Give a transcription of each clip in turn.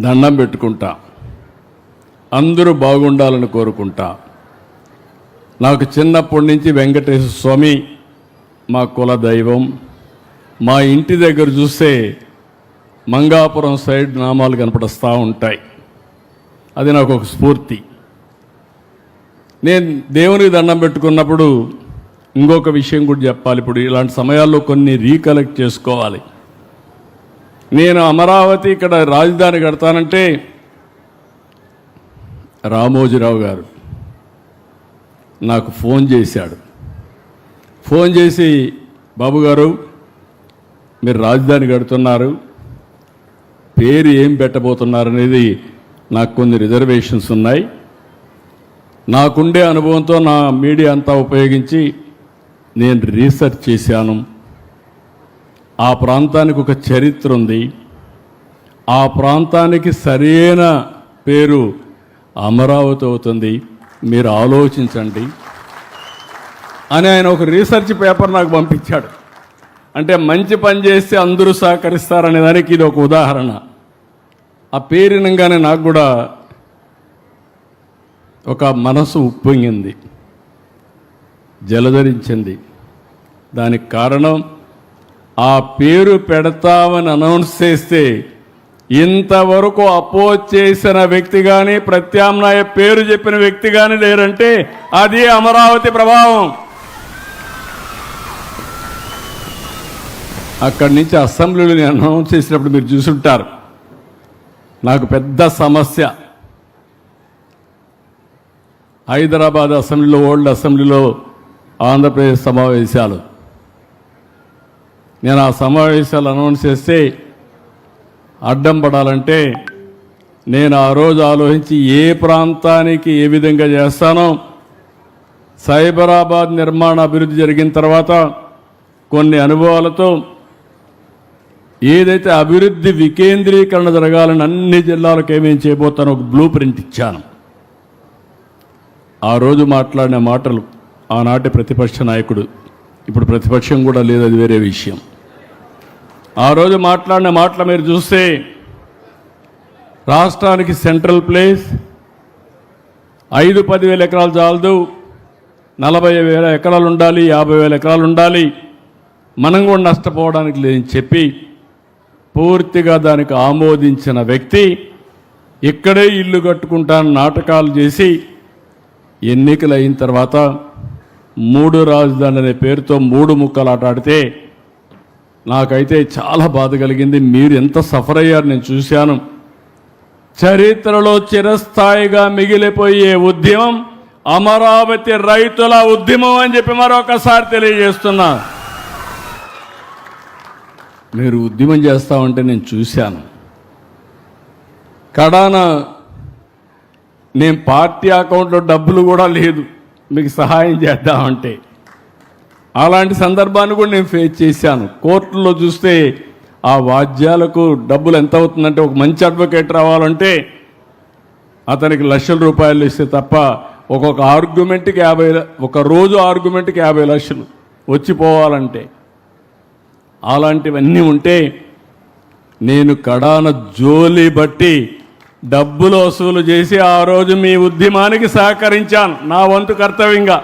దండం పెట్టుకుంటా. అందరూ బాగుండాలని కోరుకుంటా. నాకు చిన్నప్పటి నుంచి వెంకటేశ్వర స్వామి మా కుల దైవం. మా ఇంటి దగ్గర చూస్తే మంగాపురం సైడ్ నామాలు కనపడుస్తూ ఉంటాయి. అది నాకు ఒక స్ఫూర్తి. నేను దేవునికి దండం పెట్టుకున్నప్పుడు ఇంకొక విషయం కూడా చెప్పాలి. ఇప్పుడు ఇలాంటి సమయాల్లో కొన్ని రీకలెక్ట్ చేసుకోవాలి. నేను అమరావతి ఇక్కడ రాజధాని కడతానంటే రామోజీరావు గారు నాకు ఫోన్ చేశాడు. ఫోన్ చేసి, బాబు గారు మీరు రాజధాని కడుతున్నారు, పేరు ఏం పెట్టబోతున్నారు అనేది నాకు కొన్ని రిజర్వేషన్స్ ఉన్నాయి. నాకుండే అనుభవంతో నా మీడియా అంతా ఉపయోగించి నేను రీసెర్చ్ చేశాను. ఆ ప్రాంతానికి ఒక చరిత్ర ఉంది. ఆ ప్రాంతానికి సరైన పేరు అమరావతి అవుతుంది, మీరు ఆలోచించండి అని ఆయన ఒక రీసెర్చ్ పేపర్ నాకు పంపించాడు. అంటే మంచి పని చేస్తే అందరూ సహకరిస్తారనే దానికి ఇది ఒక ఉదాహరణ. ఆ పేరినంగానే నాకు కూడా ఒక మనసు ఉప్పొంగింది, జలధరించింది. దానికి కారణం ఆ పేరు పెడతామని అనౌన్స్ చేస్తే ఇంతవరకు అపోజ్ చేసిన వ్యక్తి కానీ ప్రత్యామ్నాయ పేరు చెప్పిన వ్యక్తి కానీ లేరంటే అది అమరావతి ప్రభావం. అక్కడి నుంచి అసెంబ్లీలో నేను అనౌన్స్ చేసినప్పుడు మీరు చూసుంటారు, నాకు పెద్ద సమస్య. హైదరాబాద్ అసెంబ్లీలో, ఓల్డ్ అసెంబ్లీలో ఆంధ్రప్రదేశ్ సమావేశాలు. నేను ఆ సమావేశాలు అనౌన్స్ చేస్తే అడ్డం పడాలంటే నేను ఆ రోజు ఆలోచించి ఏ ప్రాంతానికి ఏ విధంగా చేస్తానో, సైబరాబాద్ నిర్మాణ అభివృద్ధి జరిగిన తర్వాత కొన్ని అనుభవాలతో ఏదైతే అభివృద్ధి వికేంద్రీకరణ జరగాలని అన్ని జిల్లాలకు ఏమేమి చేయబోతానో ఒక బ్లూ ప్రింట్ ఇచ్చాను. ఆ రోజు మాట్లాడిన మాటలు ఆనాటి ప్రతిపక్ష నాయకుడు, ఇప్పుడు ప్రతిపక్షం కూడా లేదు, అది వేరే విషయం. ఆ రోజు మాట్లాడిన మాటలు మీరు చూస్తే రాష్ట్రానికి సెంట్రల్ ప్లేస్ 5-10 ఎకరాలు చాలదు, 40,000 ఎకరాలు ఉండాలి, 50,000 ఎకరాలు ఉండాలి, మనం కూడా నష్టపోవడానికి లేదని చెప్పి పూర్తిగా దానికి ఆమోదించిన వ్యక్తి ఇక్కడే ఇల్లు కట్టుకుంటాను నాటకాలు చేసి ఎన్నికలు అయిన తర్వాత 3 రాజధానులు అనే పేరుతో 3 ముక్కలు ఆటాడితే నాకైతే చాలా బాధ కలిగింది. మీరు ఎంత సఫర్ అయ్యారు నేను చూశాను. చరిత్రలో చిరస్థాయిగా మిగిలిపోయే ఉద్యమం అమరావతి రైతుల ఉద్యమం అని చెప్పి మరొకసారి తెలియజేస్తున్నా. మీరు ఉద్యమం చేస్తామంటే నేను చూశాను. కడాన నేను పార్టీ అకౌంట్లో డబ్బులు కూడా లేదు మీకు సహాయం చేద్దామంటే, అలాంటి సందర్భాన్ని కూడా నేను ఫేస్ చేశాను. కోర్టులో చూస్తే ఆ వాద్యాలకు డబ్బులు ఎంత అవుతుందంటే, ఒక మంచి అడ్వకేట్ రావాలంటే అతనికి లక్షల రూపాయలు ఇస్తే తప్ప ఒక్కొక్క ఆర్గ్యుమెంట్కి 50, ఒక రోజు ఆర్గ్యుమెంట్కి 50 లక్షలు వచ్చిపోవాలంటే, అలాంటివన్నీ ఉంటే నేను కడాన జోలి బట్టి డబ్బులు వసూలు చేసి ఆ రోజు మీ ఉద్యమానికి సహకరించాను నా వంతు కర్తవ్యంగా.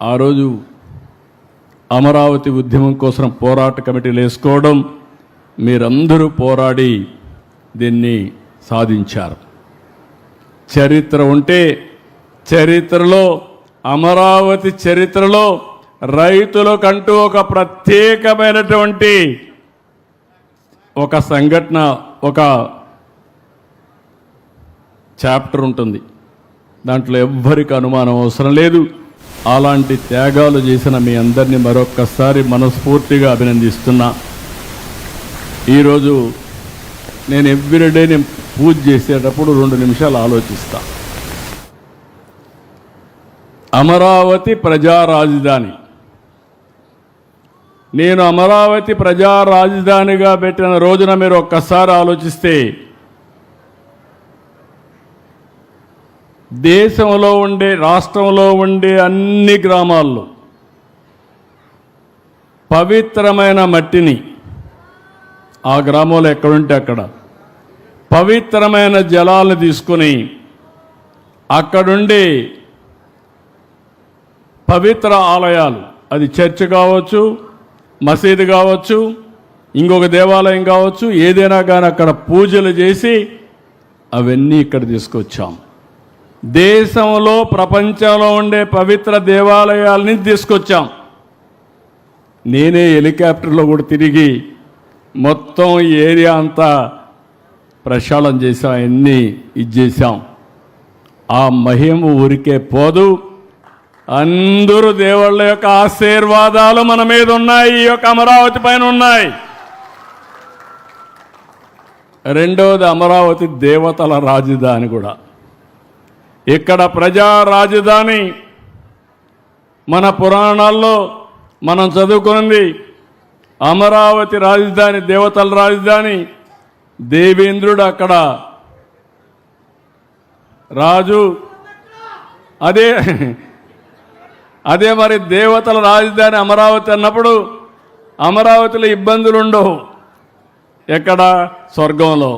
ఆ రోజు అమరావతి ఉద్యమం కోసం పోరాట కమిటీలు వేసుకోవడం, మీరందరూ పోరాడి దీన్ని సాధించారు. చరిత్ర ఉంటే చరిత్రలో, అమరావతి చరిత్రలో రైతులకంటూ ఒక ప్రత్యేకమైనటువంటి ఒక సంఘటన, ఒక చాప్టర్ ఉంటుంది. దాంట్లో ఎవ్వరికి అనుమానం అవసరం లేదు. అలాంటి త్యాగాలు చేసిన మీ అందరినీ మరొక్కసారి మనస్ఫూర్తిగా అభినందిస్తున్నా. ఈరోజు నేను ఎవ్రీడే నేను పూజ చేసేటప్పుడు 2 నిమిషాలు ఆలోచిస్తా. అమరావతి ప్రజా రాజధాని, నేను అమరావతి ప్రజా రాజధానిగా పెట్టిన రోజున మీరు ఒక్కసారి ఆలోచిస్తే దేశంలో ఉండే, రాష్ట్రంలో ఉండే అన్ని గ్రామాల్లో పవిత్రమైన మట్టిని ఆ గ్రామంలో ఎక్కడుంటే అక్కడ పవిత్రమైన జలాలను తీసుకుని అక్కడుండి పవిత్ర ఆలయాలు, అది చర్చ్ కావచ్చు, మసీదు కావచ్చు, ఇంకొక దేవాలయం కావచ్చు, ఏదైనా కానీ అక్కడ పూజలు చేసి అవన్నీ ఇక్కడ తీసుకొచ్చాం. దేశంలో ప్రపంచంలో ఉండే పవిత్ర దేవాలయాలని తీసుకొచ్చాం. నేనే హెలికాప్టర్లో కూడా తిరిగి మొత్తం ఏరియా అంతా ప్రక్షాళన చేసాం, అన్నీ ఇచ్చేసాం. ఆ మహిమ ఊరికే పోదు. అందరూ దేవుళ్ళ యొక్క ఆశీర్వాదాలు మన మీద ఉన్నాయి, ఈ యొక్క అమరావతి పైన ఉన్నాయి. రెండవది, అమరావతి దేవతల రాజధాని కూడా. ఇక్కడ ప్రజా రాజధాని మన పురాణాల్లో మనం చదువుకున్నది. అమరావతి రాజధాని, దేవతల రాజధాని. దేవేంద్రుడు అక్కడ రాజు. అదే మరి దేవతల రాజధాని అమరావతి అన్నప్పుడు అమరావతిలో ఇబ్బందులు ఉండవు. ఎక్కడ? స్వర్గంలో.